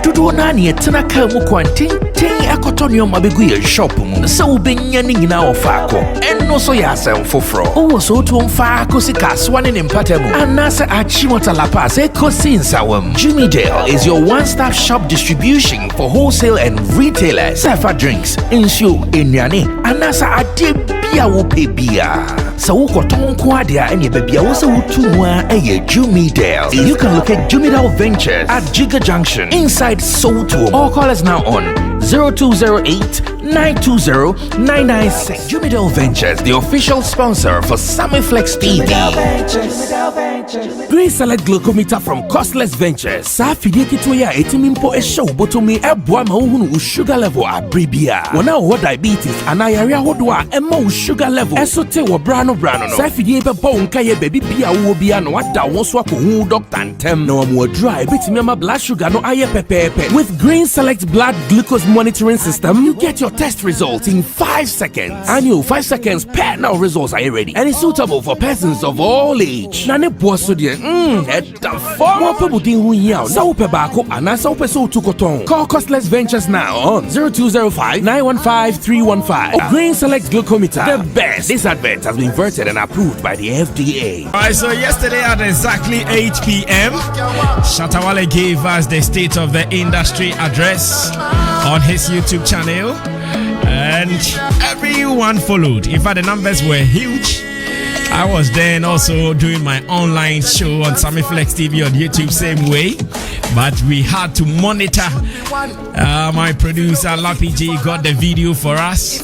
Dodo na ne tena ka mu kwantin akoto ne ma begu ye shop mu se wo benya ne nyina ofa akọ enno so ya asem foforo wo so to mfa akosi kaswa ne mpatamu anasa achimota la pass ekosi nsawam. Jimmy Dale is your one-stop shop distribution for wholesale and retailers. Safa drinks, insure, enyane, anasa ade bia wo pe bia. So wo koton ko ade a ene bia wo se wo tumwa eye Jimmy Dale. You can locate Jimmy Dale Ventures at Giga Junction inside Soto, or call us now on 0208-920-996. Jimmy Dale Ventures, the official sponsor for Sammy Flex TV. Green Select Glucometer from Costless Ventures. Safidi kitoya etimimpo show botomi ebwa mahunu sugar level abribia. Wana wo diabetes anayaria hodwa emma sugar level. Esote wo brano no. Safidi ebe bonka ye baby bia wo bia no wada wonso akohu doctor ntem. No mo dry bitimi ma blood sugar no aye pepepe. With Green Select blood glucose monitoring system, you get your test results in 5 seconds. And you 5 seconds per now results are ready. And it's suitable for persons of all age. Nane boso die eta form. Mo pe budin hu yaw. Sa upe bako anasa upe so tukoton. Call Costless Ventures now on 0205-915-315. Green Select Glucometer, the best. This advert has been vetted and approved by the FDA. Alright, so yesterday at exactly 8 p.m, Shatta Wale gave us the state of the industry address on his YouTube channel, and everyone followed. In fact, the numbers were huge. I was then also doing my online show on Sammy Flex TV on YouTube, same way. But we had to monitor. My producer Lappy G got the video for us,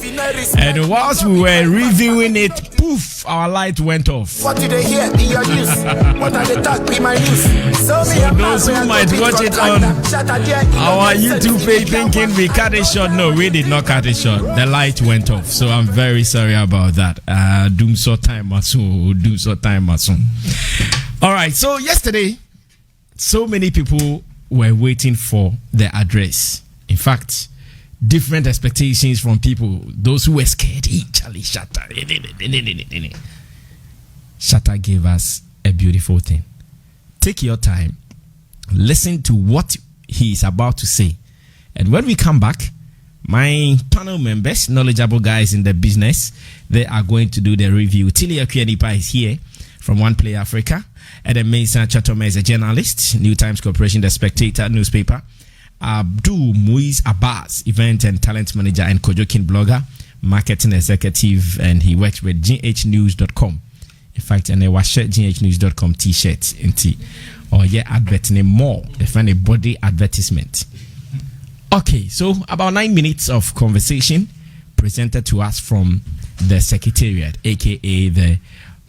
and whilst we were reviewing it, poof, our light went off. What did they hear? Your news. What are they talk? Be my news. So those who might watch it on our YouTube page thinking we cut it short, no, we did not cut it short. The light went off, so I'm very sorry about that. Doom so time soon. All right, so yesterday, so many people were waiting for the address. In fact, different expectations from people. Those who were scared, Charlie Shatta. Shatta gave us a beautiful thing. Take your time, listen to what he is about to say, and when we come back, my panel members, knowledgeable guys in the business, they are going to do the review. Tilia Kuyanipa is here from One Play Africa. Adam Mason Chatome is a journalist, New Times Corporation, The Spectator newspaper. Abdul Muiz Abbas, event and talent manager and Kojokin blogger, marketing executive, and he works with ghnews.com. In fact, and they was shirt ghnews.com t-shirt or advertising more. They find a body advertisement. Okay, so about 9 minutes of conversation presented to us from the Secretariat, aka the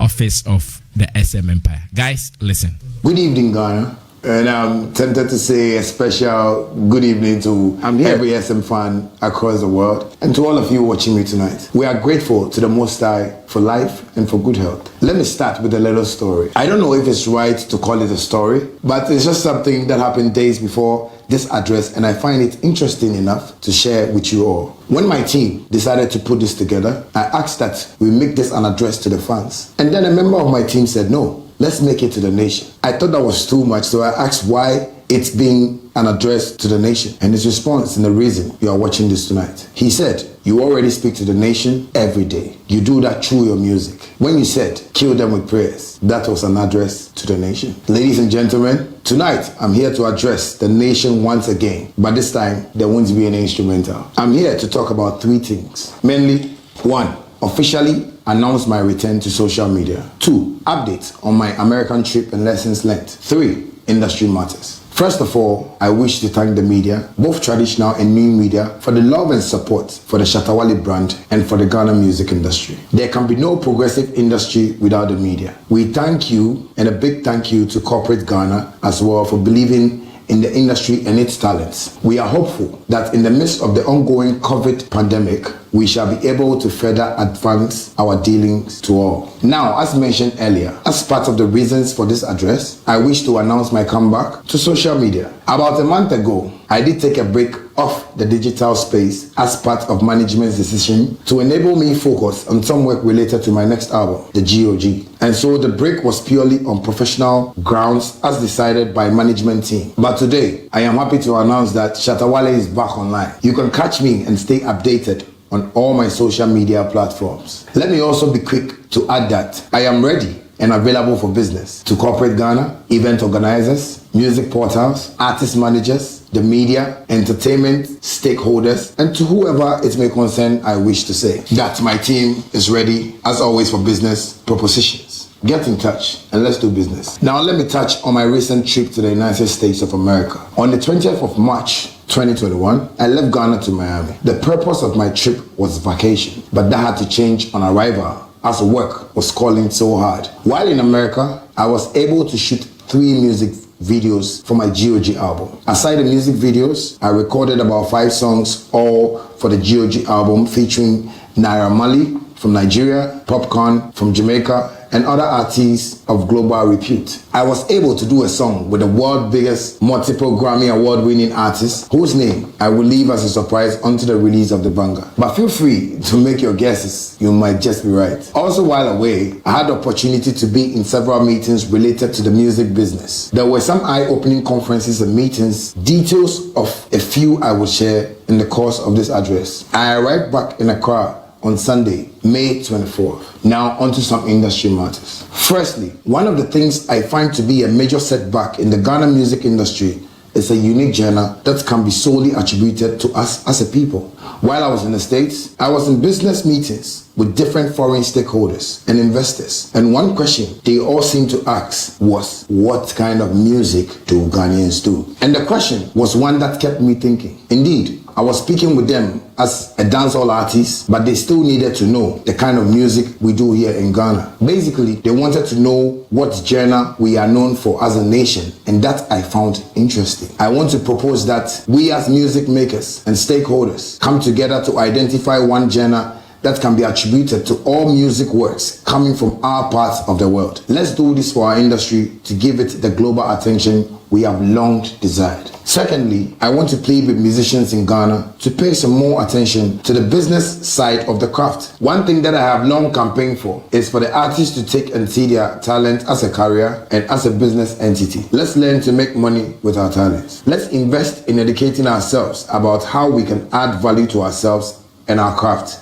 Office of the SM Empire. Guys, listen. Good evening, Ghana. And I'm tempted to say a special good evening to every SM fan across the world and to all of you watching me tonight. We are grateful to the Most High for life and for good health. Let me start with a little story. I don't know if it's right to call it a story, but it's just something that happened days before this address, and I find it interesting enough to share with you all. When my team decided to put this together, I asked that we make this an address to the fans. And then a member of my team said, no, let's make it to the nation. I thought that was too much, so I asked why it's being an address to the nation. And his response and the reason you are watching this tonight. He said, you already speak to the nation every day. You do that through your music. When you said, kill them with prayers, that was an address to the nation. Ladies and gentlemen, tonight I'm here to address the nation once again, but this time there won't be an instrumental. I'm here to talk about 3 things. Mainly, 1, officially announce my return to social media. 2, updates on my American trip and lessons learned. 3, industry matters. First of all, I wish to thank the media, both traditional and new media, for the love and support for the Shatta Wale brand and for the Ghana music industry. There can be no progressive industry without the media. We thank you, and a big thank you to corporate Ghana as well for believing in the industry and its talents. We are hopeful that in the midst of the ongoing COVID pandemic, we shall be able to further advance our dealings to all. Now, as mentioned earlier, as part of the reasons for this address, I wish to announce my comeback to social media. About a month ago, I did take a break off the digital space as part of management's decision to enable me focus on some work related to my next album, the GOG. And so the break was purely on professional grounds as decided by management team. But today, I am happy to announce that Shatta Wale is back online. You can catch me and stay updated on all my social media platforms. Let me also be quick to add that I am ready and available for business to corporate Ghana, event organizers, music portals, artist managers, the media, entertainment, stakeholders, and to whoever it may concern, I wish to say that my team is ready, as always, for business propositions. Get in touch and let's do business. Now let me touch on my recent trip to the United States of America. On the 20th of March 2021, I left Ghana to Miami. The purpose of my trip was vacation, but that had to change on arrival as work was calling so hard. While in America, I was able to shoot 3 music videos for my GOG album. Aside the music videos, I recorded about 5 songs, all for the GOG album, featuring Naira Marley from Nigeria, Popcorn from Jamaica, and other artists of global repute. I was able to do a song with the world's biggest multiple Grammy award-winning artist, whose name I will leave as a surprise until the release of the banger. But feel free to make your guesses, you might just be right. Also, while away, I had the opportunity to be in several meetings related to the music business. There were some eye-opening conferences and meetings, details of a few I will share in the course of this address. I arrived back in Accra on Sunday, May 24th. Now onto some industry matters. Firstly, one of the things I find to be a major setback in the Ghana music industry is a unique genre that can be solely attributed to us as a people. While I was in the States, I was in business meetings with different foreign stakeholders and investors. And one question they all seemed to ask was, what kind of music do Ghanaians do? And the question was one that kept me thinking. Indeed, I was speaking with them as a dancehall artist, but they still needed to know the kind of music we do here in Ghana. Basically, they wanted to know what genre we are known for as a nation, and that I found interesting. I want to propose that we as music makers and stakeholders come together to identify one genre that can be attributed to all music works coming from our parts of the world. Let's do this for our industry to give it the global attention we have long desired. Secondly, I want to plead with musicians in Ghana to pay some more attention to the business side of the craft. One thing that I have long campaigned for is for the artists to take and see their talent as a career and as a business entity. Let's learn to make money with our talents. Let's invest in educating ourselves about how we can add value to ourselves and our craft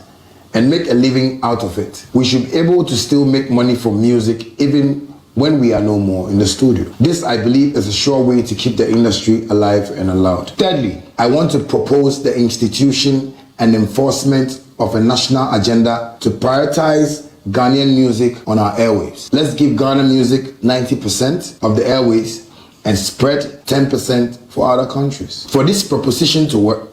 and make a living out of it. We should be able to still make money from music even when we are no more in the studio. This, I believe, is a sure way to keep the industry alive and allowed. Thirdly, I want to propose the institution and enforcement of a national agenda to prioritize Ghanaian music on our airwaves. Let's give Ghana music 90% of the airwaves and spread 10% for other countries. For this proposition to work,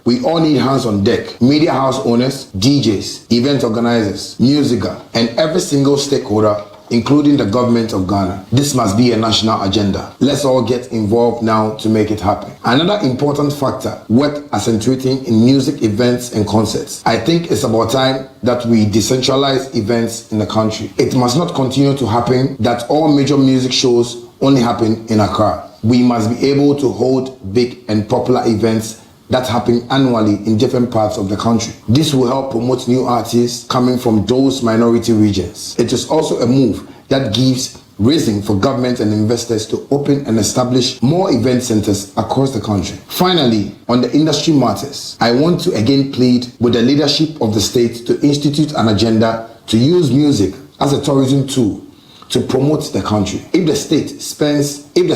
we all need hands on deck. Media house owners, DJs, event organizers, musica, and every single stakeholder, including the government of Ghana. This must be a national agenda. Let's all get involved now to make it happen. Another important factor worth accentuating in music events and concerts. I think it's about time that we decentralize events in the country. It must not continue to happen that all major music shows only happen in Accra. We must be able to hold big and popular events that happen annually in different parts of the country. This will help promote new artists coming from those minority regions. It is also a move that gives reason for government and investors to open and establish more event centers across the country. Finally, on the industry matters, I want to again plead with the leadership of the state to institute an agenda to use music as a tourism tool to promote the country. If the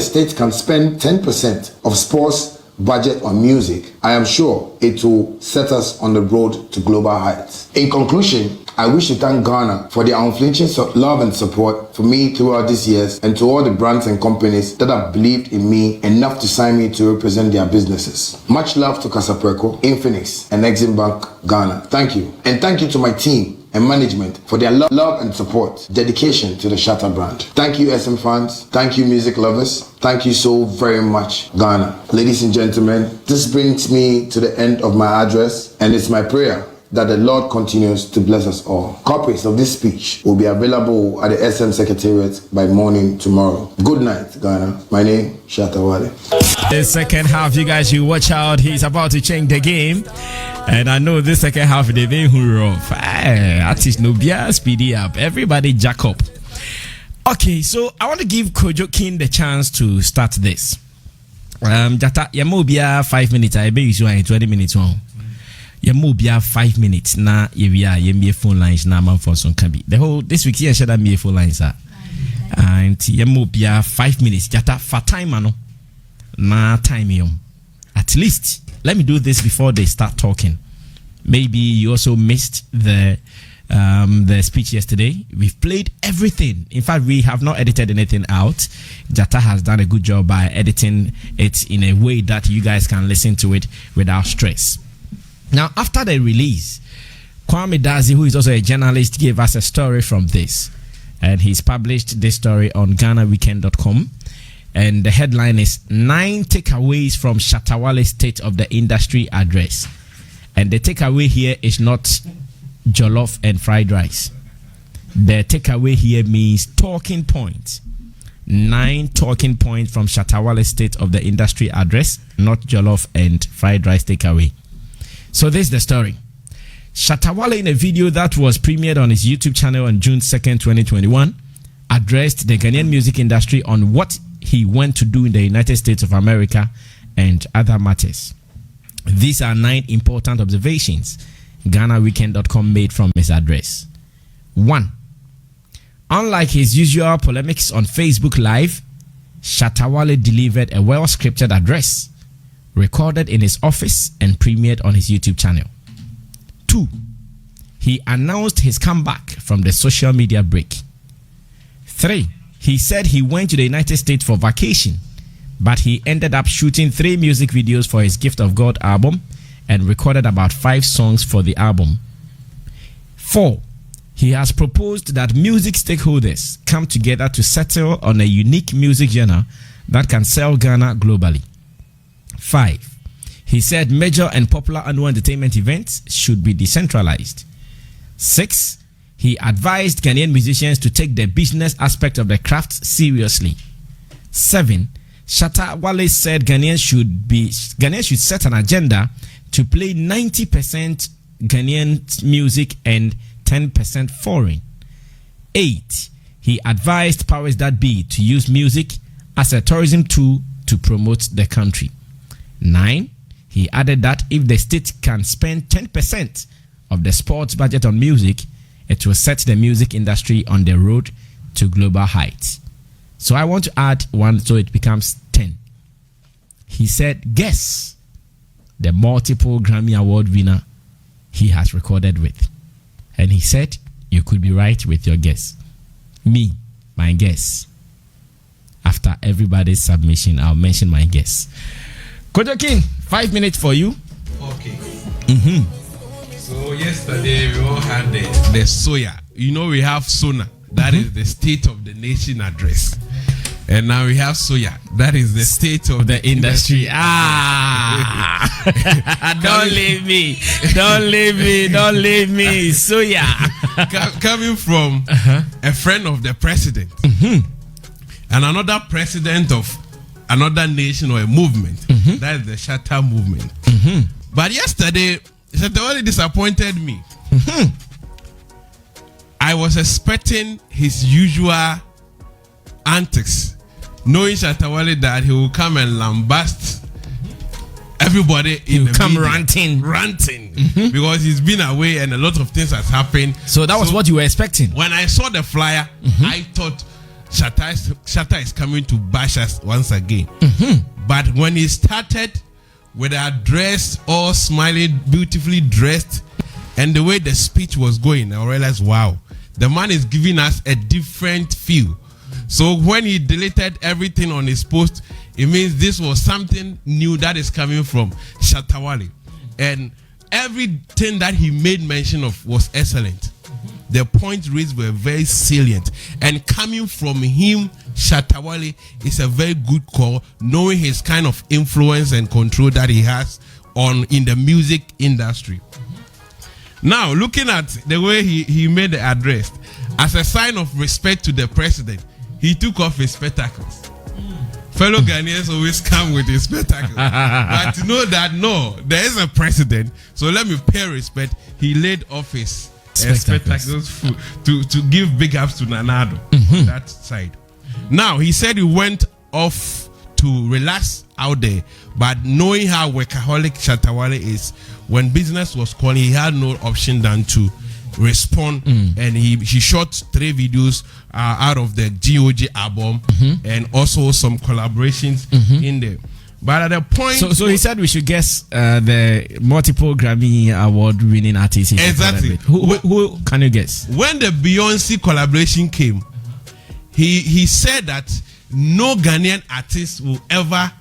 state can spend 10% of sports budget on music, I am sure it will set us on the road to global heights. In conclusion, I wish to thank Ghana for their unflinching love and support for me throughout these years, and to all the brands and companies that have believed in me enough to sign me to represent their businesses. Much love to Casapreco, Infinix, and Exim Bank Ghana. Thank you. And thank you to my team and management for their love and support, dedication to the Shatta brand. Thank you, SM fans. Thank you, music lovers. Thank you so very much, Ghana. Ladies and gentlemen, this brings me to the end of my address, and it's my prayer that the Lord continues to bless us all. Copies of this speech will be available at the SM Secretariat by morning tomorrow. Good night, Ghana. My name, Shatta Wale. The second half, you guys should watch out. He's about to change the game. And I know this second half, they've been rough. Artist Nubia, speedy up. Everybody jack up. Okay, so I want to give Kojo King the chance to start this. Jata, Yamobia 5 minutes. I bet you 20 minutes on. Yamobia 5 minutes. Na yemia phone lines na man for some can be. The whole this week here should be phone lines are. And Yamobia 5 minutes. Jata for time ano. Na time yum. At least let me do this before they start talking. Maybe you also missed the speech yesterday. We've played everything. In fact, we have not edited anything out. Jata has done a good job by editing it in a way that you guys can listen to it without stress. Now, after the release, Kwame Dazi, who is also a journalist, gave us a story from this. And he's published this story on GhanaWeekend.com. And the headline is 9 takeaways from Shatta Wale State of the Industry Address. And the takeaway here is not jollof and fried rice. The takeaway here means talking points. 9 talking points from Shatta Wale State of the Industry Address, not jollof and fried rice takeaway. So this is the story. Shatta Wale, in a video that was premiered on his YouTube channel on June 2nd, 2021, addressed the Ghanaian music industry on what he went to do in the United States of America and other matters. These are 9 important observations GhanaWeekend.com made from his address. 1. Unlike his usual polemics on Facebook Live, Shatta Wale delivered a well-scripted address, recorded in his office and premiered on his YouTube channel. 2. He announced his comeback from the social media break. 3. He said he went to the United States for vacation, but he ended up shooting 3 music videos for his Gift of God album and recorded about 5 songs for the album. 4. He has proposed that music stakeholders come together to settle on a unique music genre that can sell Ghana globally. 5. He said major and popular annual entertainment events should be decentralized. 6. He advised Ghanaian musicians to take the business aspect of the craft seriously. 7. Shatta Wale said Ghanaians should set an agenda to play 90% Ghanaian music and 10% foreign. 8. He advised powers that be to use music as a tourism tool to promote the country. 9. He added that if the state can spend 10% of the sports budget on music, it will set the music industry on the road to global heights. So I want to add 1 so it becomes 10. He said, guess the multiple Grammy Award winner he has recorded with. And he said, you could be right with your guess. Me, my guess. After everybody's submission, I'll mention my guess. Kojo King, 5 minutes for you. Okay. So yesterday we all had the soya. You know we have SONA. That is the State of the Nation address. And now we have soya. That is the state of the industry. Don't leave me. Don't leave me. Don't leave me. Soya. Coming from a friend of the president and another president of another nation or a movement. That is the Shatta movement. But yesterday, Shatta Wale disappointed me. I was expecting his usual antics, knowing Shatta Wale that he will come and lambast everybody in the come media, ranting because he's been away and a lot of things has happened. So that was what you were expecting. When I saw the flyer, I thought Shatta is coming to bash us once again. But when he started with our dress, all smiling, beautifully dressed, and the way the speech was going, I realized, wow, the man is giving us a different feel. So when he deleted everything on his post, it means this was something new that is coming from Shatta Wale. And everything that he made mention of was excellent. The points raised were very salient. And coming from him, Shatta Wale, is a very good call, knowing his kind of influence and control that he has in the music industry. Now, looking at the way he made the address, as a sign of respect to the president, he took off his spectacles. Fellow Ghanaians always come with his spectacles. But to know that, no, there is a president, so let me pay respect. He laid off his spectacles to give big ups to Nanado on that side. Now, he said he went off to relax out there, but knowing how workaholic Shatta Wale is, when business was calling, he had no option than to respond, and he shot 3 videos out of the GOG album and also some collaborations in there. But at the point, so he said we should guess the multiple Grammy award winning artist. Exactly. Who can you guess? When the Beyonce collaboration came, he said that no Ghanaian artist will ever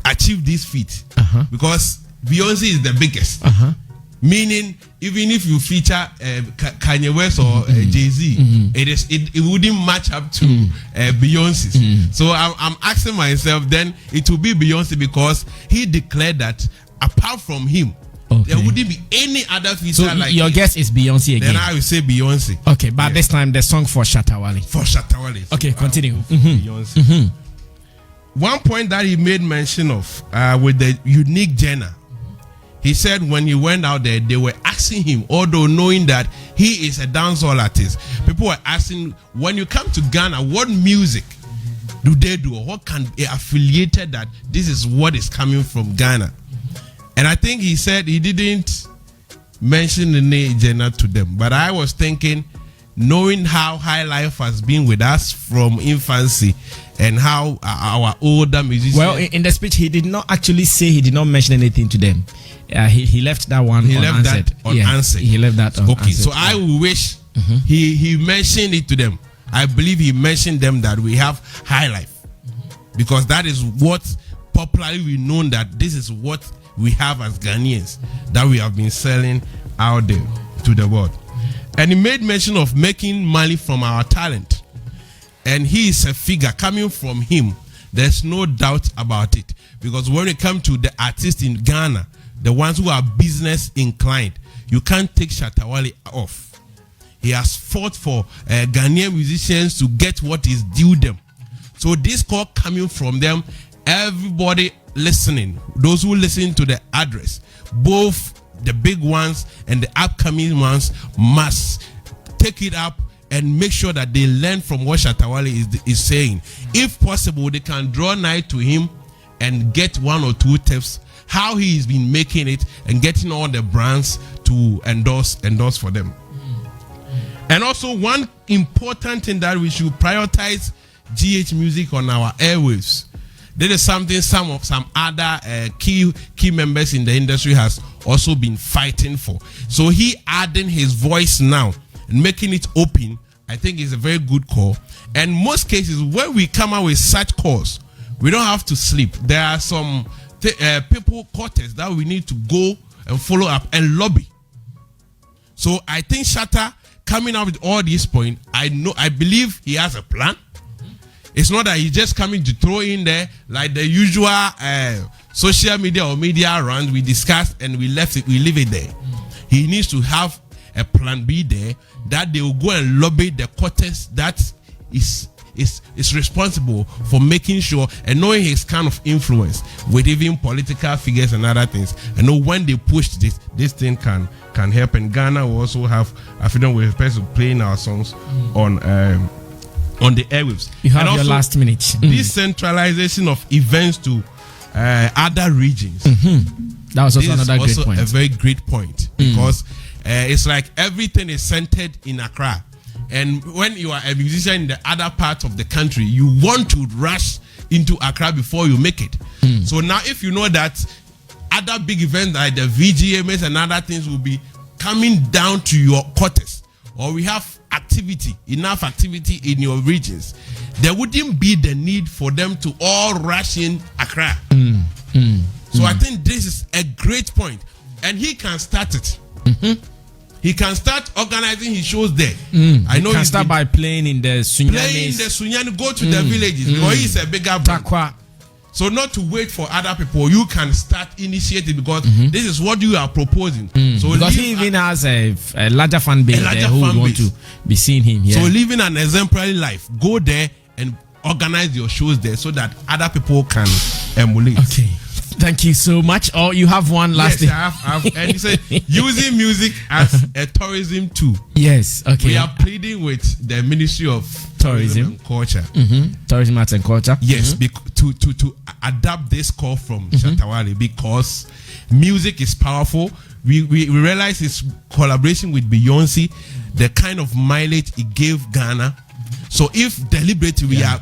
achieve this feat because Beyonce is the biggest. Meaning, even if you feature Kanye West or Jay-Z, it wouldn't match up to Beyonce's. So I'm asking myself, then it will be Beyonce, because he declared that apart from him, there wouldn't be any other feature like your guess is Beyonce again. Then I will say Beyonce. Okay, but this time the song for Shatta Wale. For Shatta Wale. Okay, continue. Beyonce. One point that he made mention of with the unique genre, he said when he went out there, they were asking him, although knowing that he is a dancehall artist, people were asking, when you come to Ghana, what music do they do, or what can be affiliated that this is what is coming from Ghana? And I think he said he didn't mention the name genre to them, but I was thinking, knowing how High Life has been with us from infancy and how our older musicians. Well, in the speech, he did not actually say, he did not mention anything to them. He left that one unanswered. He left that unanswered. Okay, so I wish he mentioned it to them. I believe he mentioned them that we have High Life, because that is what popularly we know, that this is what we have as Ghanaians that we have been selling out there to the world. And he made mention of making money from our talent, and he is a figure coming from him. There's no doubt about it, because when it comes to the artists in Ghana, the ones who are business inclined, you can't take Shatta Wale off. He has fought for Ghanaian musicians to get what is due them. So this call coming from them, everybody listening, those who listen to the address, both the big ones and the upcoming ones, must take it up and make sure that they learn from what Shatta Wale is saying. If possible, they can draw nigh to him and get 1 or 2 tips how he has been making it and getting all the brands to endorse for them. And also, one important thing that we should prioritize GH music on our airwaves. This is something some other key members in the industry has also been fighting for. So he adding his voice now and making it open, I think is a very good call. And most cases, when we come out with such calls, we don't have to sleep. There are some people quarters that we need to go and follow up and lobby. So I think Shatta coming out with all these points, I believe he has a plan. It's not that he's just coming to throw in there like the usual social media or media runs we discussed and we leave it there. He needs to have a plan B there, that they will go and lobby the quarters that is responsible for making sure, and knowing his kind of influence with even political figures and other things. I know when they push this thing can help. And Ghana will also have a freedom with respect to playing our songs on the airwaves. You have your last minute. Decentralization of events to other regions. That was also another great point. A very great point, because it's like everything is centered in Accra. And when you are a musician in the other part of the country, you want to rush into Accra before you make it. So now, if you know that other big events like the VGMS and other things will be coming down to your quarters, or we have enough activity in your regions, there wouldn't be the need for them to all rush in Accra. So I think this is a great point, and he can start it. He can start organizing his shows there. I know he can start by playing in the Sunyani. Go to the villages, because he's a bigger brand. So not to wait for other people, you can start initiating because this is what you are proposing. So because he even has a larger fan base there who want to be seeing him. Yeah. So living an exemplary life, go there and organize your shows there so that other people can emulate. Okay. Thank you so much. Oh, you have one last thing. I have. And you say using music as a tourism tool. Yes. Okay. We are pleading with the Ministry of Tourism and Culture. Tourism, Arts and Culture. Yes, to adapt this call from Shatta Wale because music is powerful. We realize his collaboration with Beyonce, the kind of mileage it gave Ghana. So if deliberately we are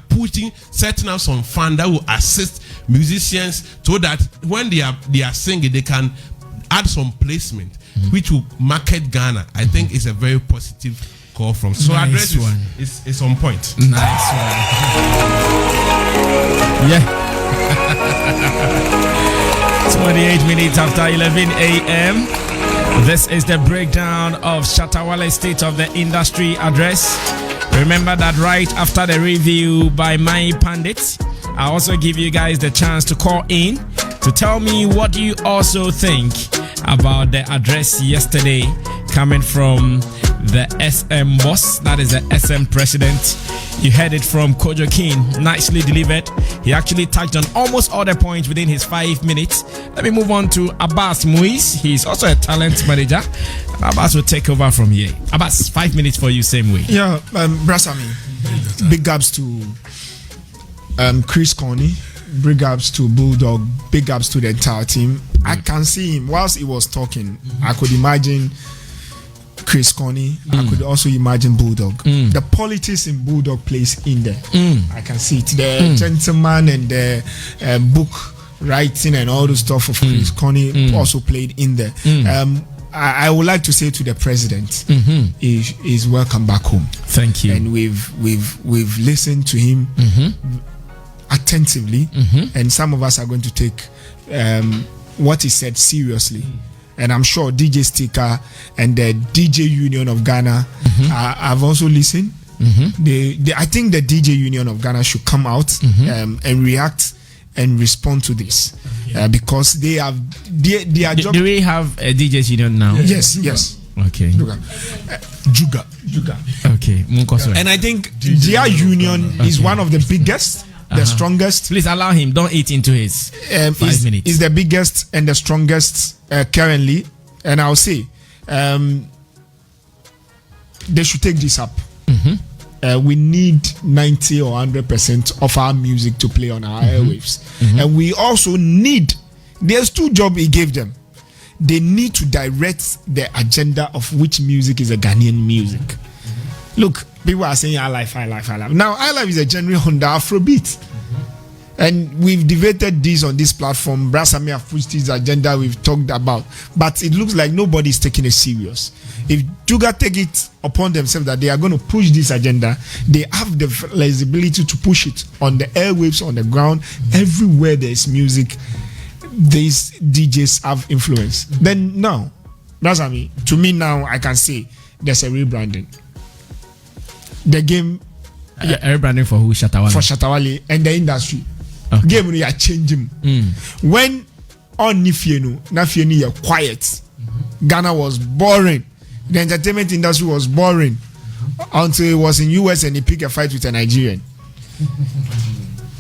setting up some fund that will assist musicians so that when they are singing, they can add some placement which will market Ghana. I think it's a very positive call from. So nice address is on point. Nice one. Yeah. 28 minutes after 11 a.m. This is the breakdown of Shatta Wale's State of the Industry address. Remember that right after the review by my Pundits, I also give you guys the chance to call in to tell me what you also think about the address yesterday coming from the SM boss, that is the SM president. You heard it from Kojo King, nicely delivered. He actually touched on almost all the points within his 5 minutes. Let me move on to Abbas Muiz. He's also a talent manager. Abbas will take over from here. Abbas, 5 minutes for you, same way. Yeah, Brasami. Big ups to Chris Coney. Big ups to Bulldog. Big ups to the entire team. I can see him whilst he was talking. I could imagine Chris Coney. I could also imagine Bulldog. The politics in Bulldog plays in there. I can see it. The gentleman and the book writing and all the stuff of Chris Coney also played in there. I would like to say to the president, is welcome back home. Thank you. And we've listened to him attentively, and some of us are going to take what he said seriously. And I'm sure DJ Sticker and the DJ Union of Ghana have also listened. I think the DJ Union of Ghana should come out and react and respond to this because they have their job. Do we have a DJ's Union now? Yes. Okay. Juga. Okay. And I think their union is one of the biggest, the strongest. Please allow him. Don't eat into his 5 minutes. Is the biggest and the strongest currently. And I'll say they should take this up. We need 90 or 100% of our music to play on our airwaves. And we also need, there's 2 jobs he gave them. They need to direct the agenda of which music is a Ghanaian music. Look, people are saying I life. Now, I life is a genre on the Afrobeat. And we've debated this on this platform. Brasami have pushed his agenda we've talked about. But it looks like nobody is taking it serious. If Juga take it upon themselves that they are going to push this agenda, they have the flexibility to push it on the airwaves, on the ground, everywhere there is music. These DJs have influence. Then now, Brasami, to me now, I can say there's a rebranding. The game... rebranding for who? Shatta Wale? For Shatta Wale and the industry. Okay. Game we are changing. When on Nafienu you're quiet. Ghana was boring. The entertainment industry was boring until it was in US and he picked a fight with a Nigerian.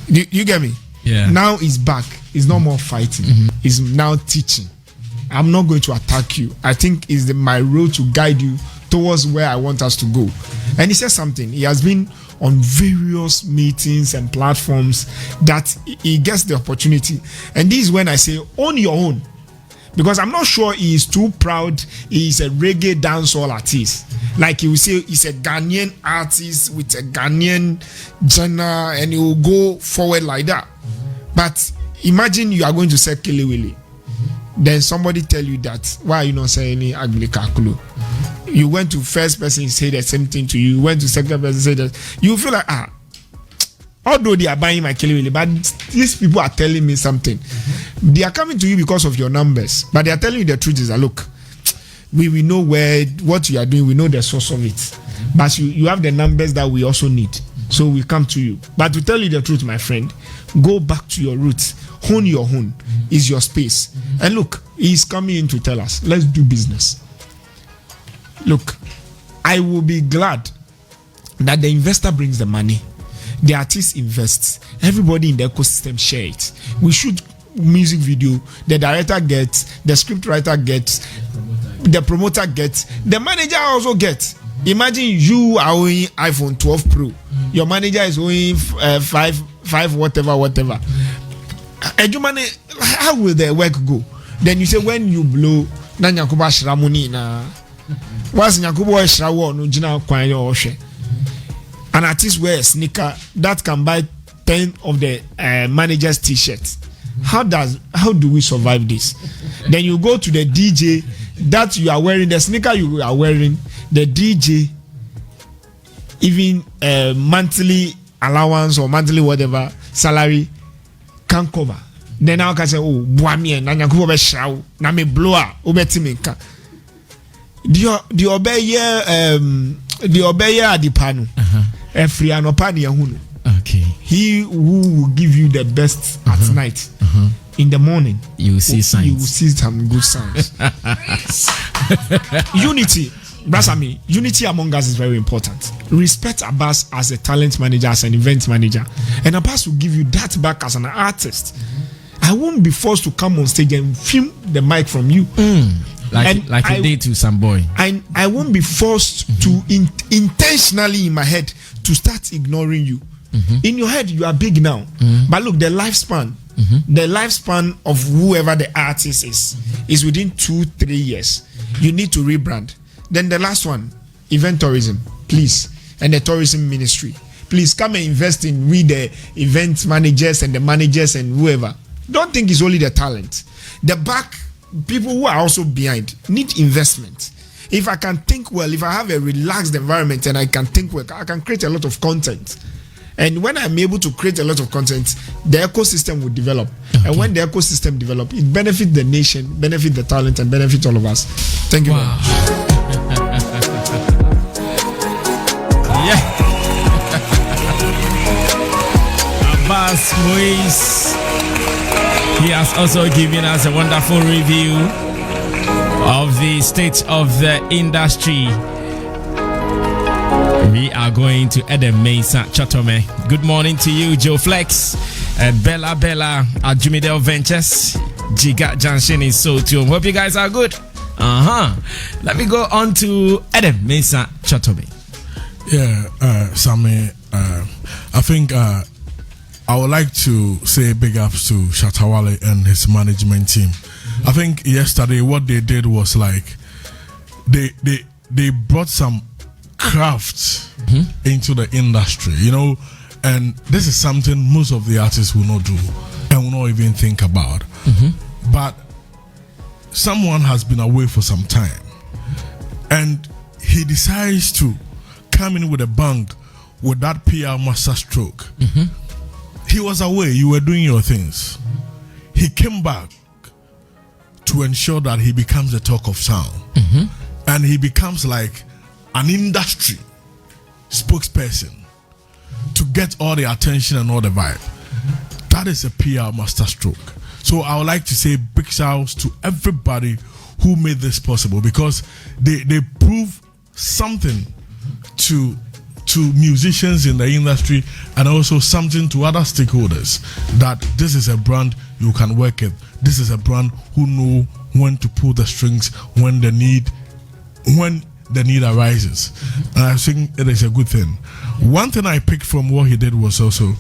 You get me? Yeah. Now he's back. He's no more fighting. He's now teaching. I'm not going to attack you. I think it's my role to guide you towards where I want us to go. And he said something. He has been on various meetings and platforms that he gets the opportunity. And this is when I say, own your own. Because I'm not sure he is too proud. He is a reggae dancehall artist. Like he will say, he's a Ghanaian artist with a Ghanaian genre and he will go forward like that. But imagine you are going to say Kelewele. Then somebody tell you that, why are you not saying any Agli Kakulu? You went to first person, say the same thing to you. You went to second person, say that. You feel like, although they are buying my Kelewele, but these people are telling me something. They are coming to you because of your numbers, but they are telling you the truth is that, look, we know what you are doing, we know the source of it. But you have the numbers that we also need. So we come to you. But to tell you the truth, my friend, go back to your roots. Hone your own is your space. And look, he's coming in to tell us, let's do business. Look, I will be glad that the investor brings the money, the artist invests, everybody in the ecosystem share it. We shoot music video, the director gets, the script writer gets, the promoter gets, the manager also gets. Imagine you are owing iPhone 12 Pro, your manager is owing 5 whatever. How will the work go? Then you say when you blow, na nyakuba shramuni na was nyakuba shrawo no jina kwan yo hwe. An artist wear a sneaker that can buy 10 of the manager's t-shirts. How do we survive this? Then you go to the DJ that you are wearing, the sneaker you are wearing, the DJ, even monthly allowance or monthly whatever salary can cover. Then I can say, oh, boami na nyakubo be shrawo na me blower obeti me ka. The obeye adipano. Every anopani yahunu. Okay. He who will give you the best at night. In the morning, you will see signs. You will see some good signs. Unity. That's me. Unity among us is very important. Respect Abbas as a talent manager, as an event manager. And Abbas will give you that back as an artist. I won't be forced to come on stage and film the mic from you. Like I did to some boy. I won't be forced to intentionally in my head to start ignoring you. In your head, you are big now. But look, the lifespan of whoever the artist is within 2-3 years. You need to rebrand. Then the last one, event tourism, please, and the tourism ministry. Please come and invest in the event managers and the managers and whoever. Don't think it's only the talent. The back people who are also behind need investment. If I can think well, if I have a relaxed environment and I can think well, I can create a lot of content. And when I'm able to create a lot of content, the ecosystem will develop. Okay. And when the ecosystem develops, it benefits the nation, benefits the talent, and benefits all of us. Thank you very much. Yeah. Abbas Moise, he has also given us a wonderful review of the state of the industry. We are going to Edem Mesa Chatome. Good morning to you, Joe Flex, Bella at Jumidel Ventures, Jiga Junction in Sotium. Hope you guys are good. Let me go on to Edem Mesa Chatome. Yeah, Sammy, I think I would like to say big ups to Shatta Wale and his management team. I think yesterday what they did was like they brought some craft into the industry, you know, and this is something most of the artists will not do and will not even think about. But someone has been away for some time and he decides to come in with a bang with that PR master stroke. He was away, you were doing your things. He came back to ensure that he becomes the talk of sound. And he becomes like an industry spokesperson to get all the attention and all the vibe. That is a PR master stroke. So I would like to say big shouts to everybody who made this possible, because they prove something to musicians in the industry and also something to other stakeholders, that this is a brand you can work with. This is a brand who know when to pull the strings when the need arises. And I think it is a good thing. One thing I picked from what he did was also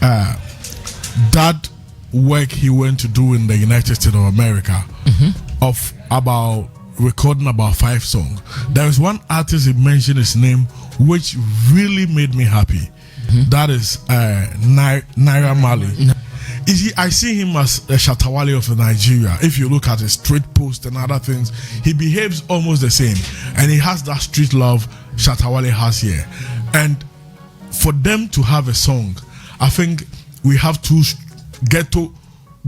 that work he went to do in the United States of America of about recording about 5 songs. There is one artist, he mentioned his name, which really made me happy. That is Naira Marley. I see him as a Shatta Wale of Nigeria. If you look at his street post and other things, he behaves almost the same, and he has that street love Shatta Wale has here. And for them to have a song, I think we have 2 ghetto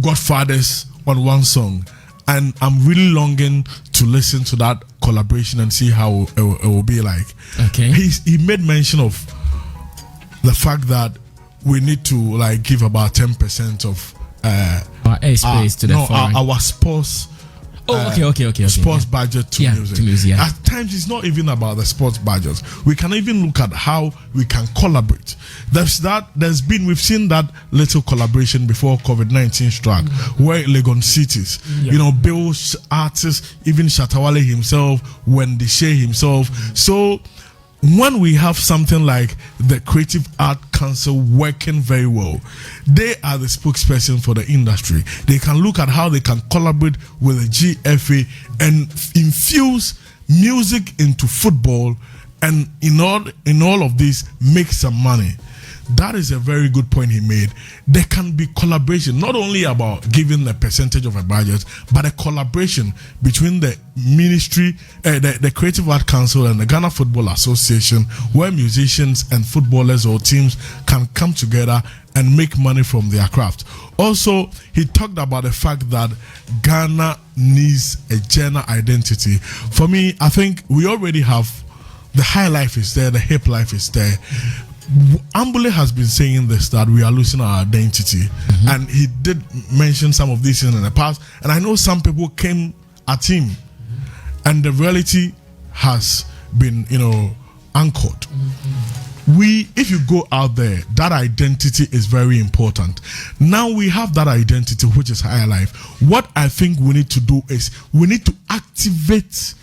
godfathers on one song, and I'm really longing to listen to that collaboration and see how it will be like. Okay. He made mention of the fact that we need to like give about 10% of our airspace to the foreign. our sports. Okay. Sports budget to music. To music, yeah. At times, it's not even about the sports budgets. We can even look at how we can collaborate. We've seen that little collaboration before COVID-19 struck, where Legon cities, Bill artists, even Shatta Wale himself, Wendy Shea himself. So when we have something like the Creative Art Council working very well, they are the spokesperson for the industry. They can look at how they can collaborate with the GFA and infuse music into football, and in all of this make some money. That is a very good point he made. There can be collaboration, not only about giving the percentage of a budget, but a collaboration between the ministry, the Creative Art Council and the Ghana Football Association, where musicians and footballers or teams can come together and make money from their craft. Also, he talked about the fact that Ghana needs a gender identity. For me, I think we already have the high life is there, the hip life is there. Ambule has been saying this, that we are losing our identity, and he did mention some of these things in the past, and I know some people came at him, and the reality has been anchored. If you go out there, that identity is very important. Now we have that identity, which is higher life. What I think we need to do is we need to activate,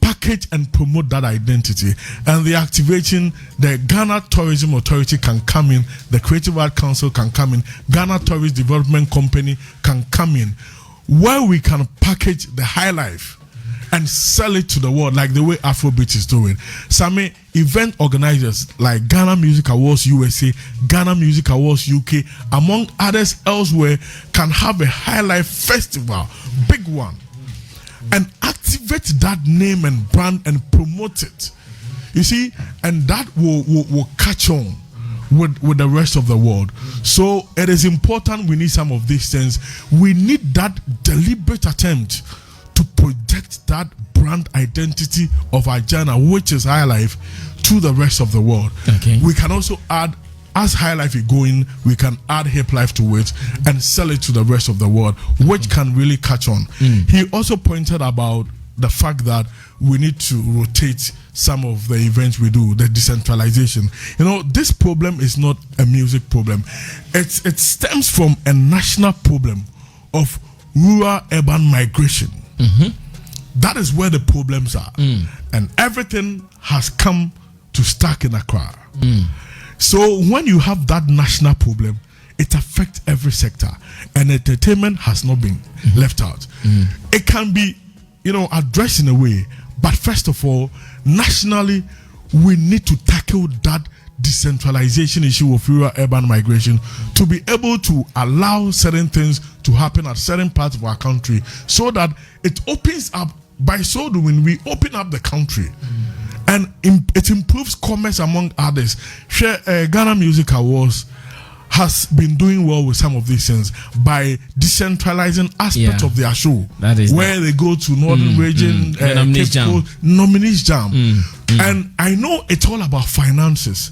package and promote that identity, and the activation, the Ghana Tourism Authority can come in, the Creative Art Council can come in, Ghana Tourist Development Company can come in, where we can package the high life and sell it to the world like the way Afrobeat is doing. Sammy, event organizers like Ghana Music Awards USA, Ghana Music Awards UK, among others elsewhere, can have a high life festival, big one, and activate that name and brand and promote it. You see, and that will catch on with the rest of the world. So it is important. We need some of these things. We need that deliberate attempt to project that brand identity of our Ghana, which is high life, to the rest of the world. Okay. We can also add, as high life is going, we can add hip life to it and sell it to the rest of the world, which can really catch on. He also pointed about the fact that we need to rotate some of the events we do, the decentralization. This problem is not a music problem. It stems from a national problem of rural-urban migration. That is where the problems are. And everything has come to stack in Accra. So when you have that national problem, it affects every sector, and entertainment has not been left out. It can be, addressed in a way, but first of all, nationally, we need to tackle that decentralization issue of rural-urban migration to be able to allow certain things to happen at certain parts of our country, so that it opens up. By so doing, we open up the country. And it improves commerce among others. Ghana Music Awards has been doing well with some of these things by decentralizing aspects of their show. That is where they go to Northern Region, Nominees Jam. And I know it's all about finances.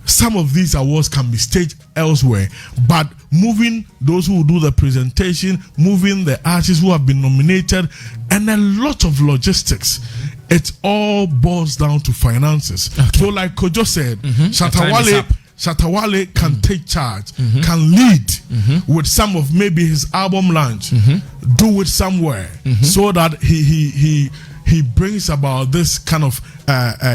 Some of these awards can be staged elsewhere, but moving those who do the presentation, moving the artists who have been nominated, and a lot of logistics. It all boils down to finances. Okay. So like Kojo said, Shatta Wale can take charge, can lead with some of maybe his album launch, do it somewhere, so that he brings about this kind of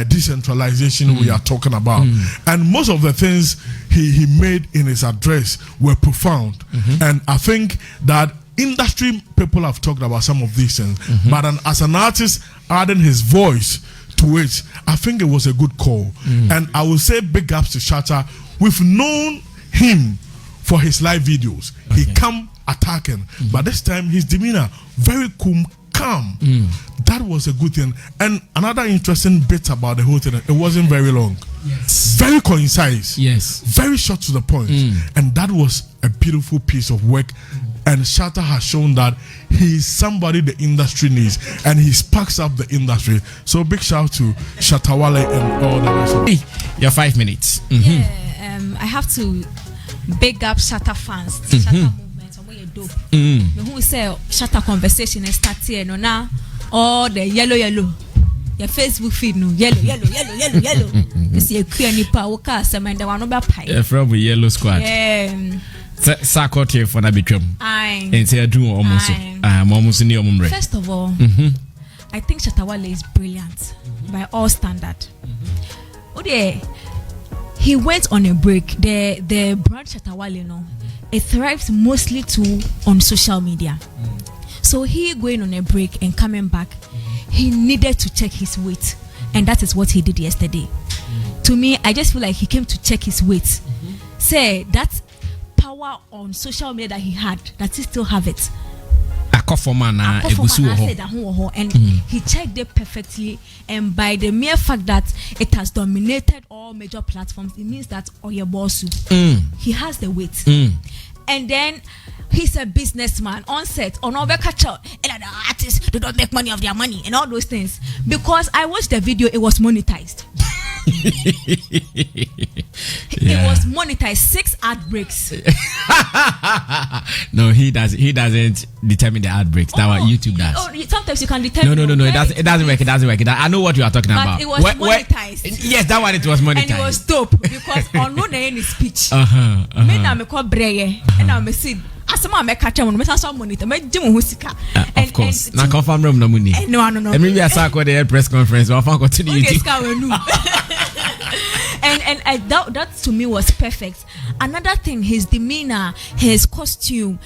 decentralization we are talking about. And most of the things he made in his address were profound. And I think that industry people have talked about some of these things, but as an artist adding his voice to it, I think it was a good call. And I will say big ups to Shatta. We've known him for his live videos. He come attacking, but this time his demeanor very cool, calm. That was a good thing. And another interesting bit about the whole thing, it wasn't very long. Very concise. Very short to the point. And that was a beautiful piece of work. and Shatta has shown that he's somebody the industry needs, and he sparks up the industry. So big shout out to Shatta Wale and all the rest of it. Your 5 minutes. Yeah, I have to big up Shatta fans, Shatta movement. Dope. Who say Shatta conversation and start here no now all the yellow your Facebook feed no yellow. You see a queer nipa woka some and the one over pie. From yellow squad. Sakot here for na betwam. And say do almost almost near mumre. First of all, I think Shatta Wale is brilliant by all standard. He went on a break. The brand Shatta Wale, it thrives mostly on social media. So he going on a break and coming back, he needed to check his weight, and that is what he did yesterday. To me, I just feel like he came to check his weight. Say that power on social media that he had, that he still have it. And he checked it perfectly, and by the mere fact that it has dominated all major platforms, it means that Oyebosu, he has the weight. And then he's a businessman on set, on over catcher, and the artists, they don't make money of their money and all those things. Because I watched the video, it was monetized. It was monetized, 6 ad breaks. No, he doesn't determine the ad breaks. That's what YouTube does. Sometimes you can determine. No, it doesn't work. I know what you are talking about. It was monetized. Yes, that one it was monetized. And it was dope because on no any speech. Me na me call breye, and now me see. Asama me catch am, me say monitor, me jimu husika. Of course. Na confirm room no money. No. And maybe I saw the press conference. We go to the YouTube. And that to me was perfect. Another thing, his demeanor, his costume,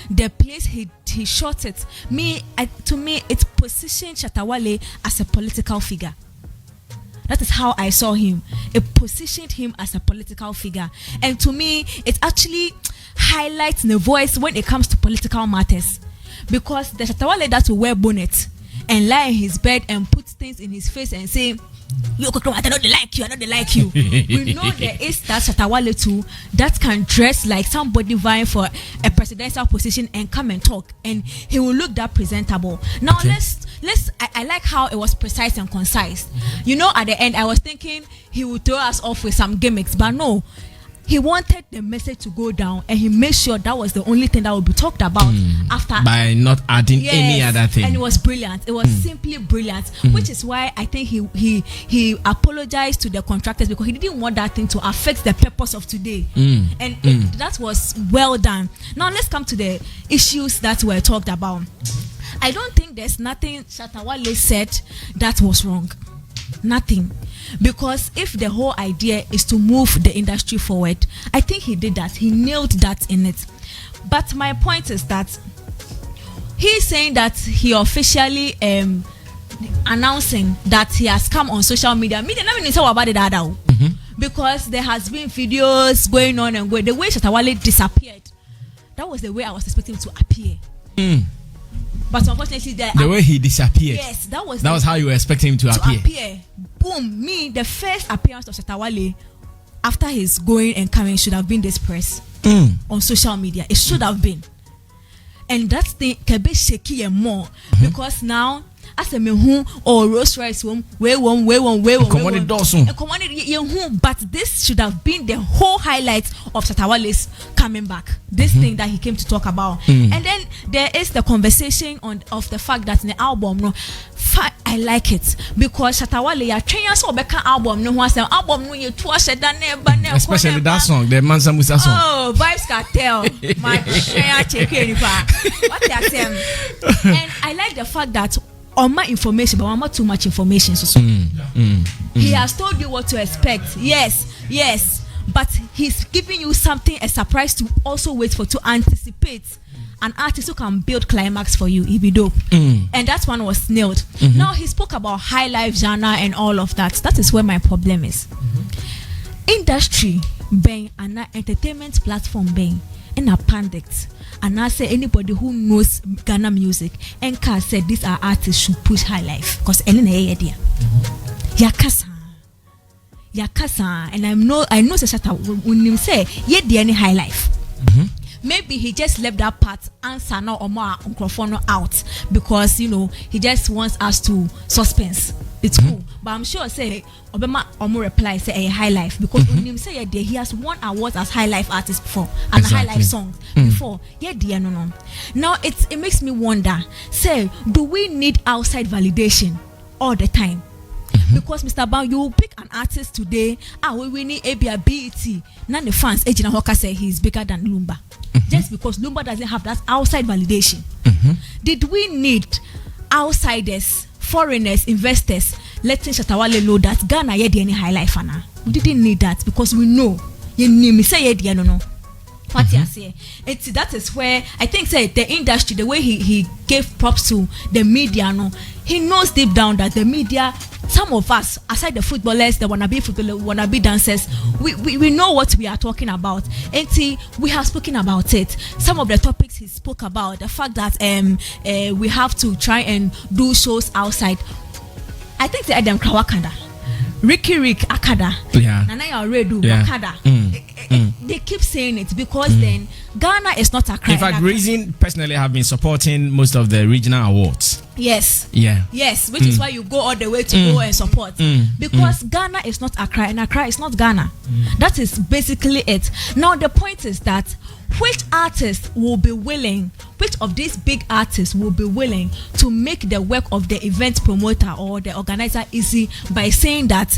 the place he shot it. To me, it positioned Shatta Wale as a political figure. That is how I saw him. It positioned him as a political figure, and to me, it actually highlights the voice when it comes to political matters, because the Shatta Wale that will wear bonnet and lie in his bed and put things in his face and say, I don't like you. We know there is that Shatta Wale too that can dress like somebody vying for a presidential position and come and talk, and he will look that presentable. Now I like how it was precise and concise. At the end I was thinking he would throw us off with some gimmicks, but no. He wanted the message to go down, and he made sure that was the only thing that would be talked about after, by not adding any other thing. And it was brilliant. It was simply brilliant, which is why I think he apologized to the contractors, because he didn't want that thing to affect the purpose of today. That was well done. Now let's come to the issues that were talked about. I don't think there's nothing Shatta Wale said that was wrong. Nothing. Because if the whole idea is to move the industry forward, I think he did that. He nailed that in it. But my point is that he's saying that he officially announcing that he has come on social media. Because there has been videos going on and going. The way Shatta Wale disappeared, that was the way I was expecting him to appear. But unfortunately, the way he disappeared. Yes, that was how you were expecting him to appear. Boom! The first appearance of Shatta Wale after his going and coming should have been this press on social media. It should have been, and that thing can be shaky and more because now as a mehu or Rolls Royce way one. But this should have been the whole highlight of Shatta Wale's coming back. This thing that he came to talk about, and then there is the conversation of the fact that in the album, I like it because Shatta Wale ya train us all back album. You especially that song, the Mansa Musa song. Oh, Vibes Cartel, my what they are. And I like the fact that on my information, but not too much information. He has told you what to expect. Yes, but he's giving you something, a surprise to also wait for, to anticipate. An artist who can build climax for you, if you do. And that one was nailed. Now he spoke about high life genre and all of that. That is where my problem is. Industry being an entertainment platform being in a Pundits. And I say anybody who knows Ghana music and can say these are artists should push high life because any idea. Yakasa, and I know Shatta when you say any high life. maybe he just left that part answer now or more microphone out because he just wants us to suspense. It's cool, but I'm sure say Obama Omo reply say a high life because him say he has won awards as high life artist before and a high life song before. No. Now it makes me wonder. Say, do we need outside validation all the time? Because Mr. Brown, you pick an artist today, we need BET. None the fans, Ejina Hoka say he's bigger than Lumba. Just because Lumba doesn't have that outside validation. Did we need outsiders, foreigners, investors, letting Shatta Wale know that Ghana yedi any high life ana? We didn't need that because we know. You need me say yedi no. What you say? That is where I think say the industry, the way he gave props to the media, he knows deep down that the media, some of us, aside the footballers, the wannabe dancers, we know what we are talking about. And we have spoken about it. Some of the topics he spoke about, the fact that we have to try and do shows outside. I think the Adam Krawakanda, Rick Akada, Nana Redu Akada. They keep saying it because then Ghana is not a crime. In fact, Reason personally have been supporting most of the regional awards. Yes. Yeah. Yes, which is why you go all the way to go and support. Because Ghana is not Accra and Accra is not Ghana. That is basically it. Now the point is that which of these big artists will be willing to make the work of the event promoter or the organizer easy by saying that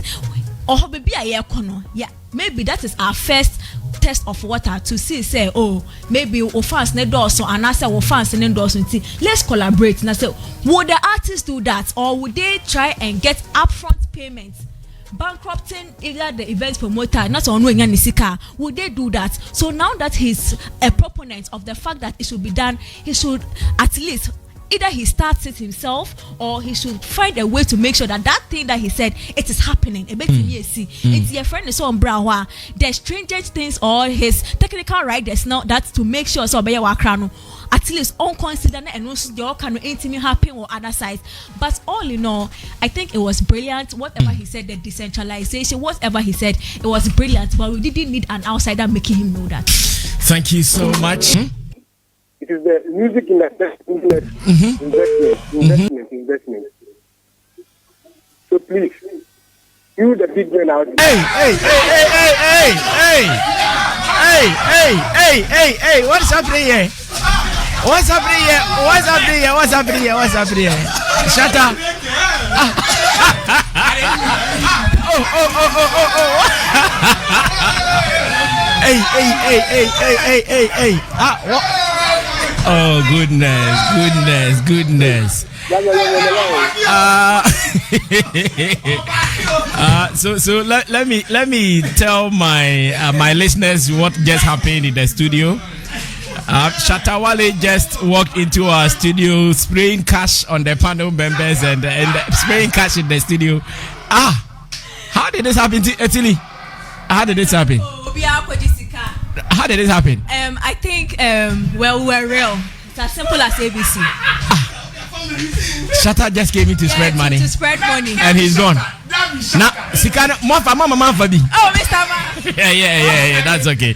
maybe that is our first test of water to see say maybe we fans need also and I say we fans need also. Let's collaborate. And I say, would the artists do that or would they try and get upfront payments, bankrupting either the event promoter, not on Nisika? Would they do that? So now that he's a proponent of the fact that it should be done, he should at least either he starts it himself or he should find a way to make sure that thing that he said it is happening. It's your friend is on Brawa. There's stringent things or his technical right. There's not that to make sure so at least unconsidered and also your kind of intimate happen or other sides. But all in all, I think it was brilliant. Whatever he said, the decentralization, whatever he said, it was brilliant. But we didn't need an outsider making him know that. Thank you so much. It is the music investment. So please, you the big man out there. Hey, what's happening here? What's happening here? Shatta. Hey. Oh goodness. So let me tell my listeners what just happened in the studio. Shatta Wale just walked into our studio spraying cash on the panel members and spraying cash in the studio. How did this happen, Etili? How did this happen? How did this happen? I think we're real. It's as simple as ABC. Shatta just came in to spread money. To spread money. And he's gone. Now, Sikana, Mama, oh, Mr. Man. Yeah, that's okay.